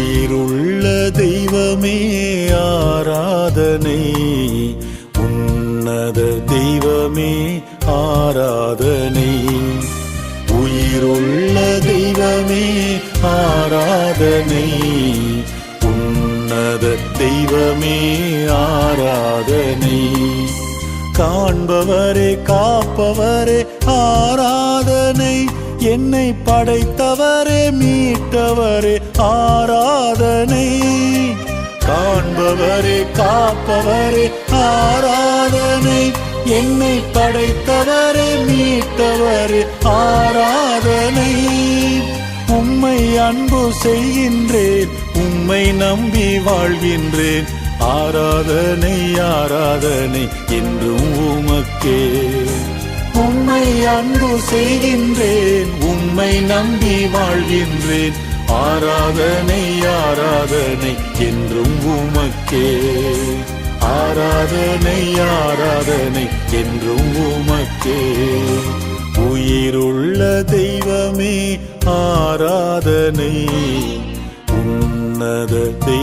உயிருள்ள தெய்வமே ஆராதனை, உன்னத தெய்வமே ஆராதனை. உயிருள்ள தெய்வமே ஆராதனை, உன்னத தெய்வமே ஆராதனை. காண்பவரே காப்பவரே ஆராதனை, என்னை படைத்தவரே மீட்டவரே ஆராதனை. காண்பவரே காப்பவரே ஆராதனை, என்னை படைத்தவரே மீட்டவரே ஆராதனை. உம்மை அன்பு செய்கின்றேன், உம்மை நம்பி வாழ்கின்றேன். ஆராதனை ஆராதனை என்றும் உமக்கே. உம்மை அன்பு செய்கின்றேன், உம்மை நம்பி வாழ்கின்றேன். ஆராதனை ஆராதனை என்றும் உமக்கே. ஆராதனை ஆராதனை என்றும் உமக்கே. உயிருள்ள தெய்வமே ஆராதனை, உன்னத தெய்வமே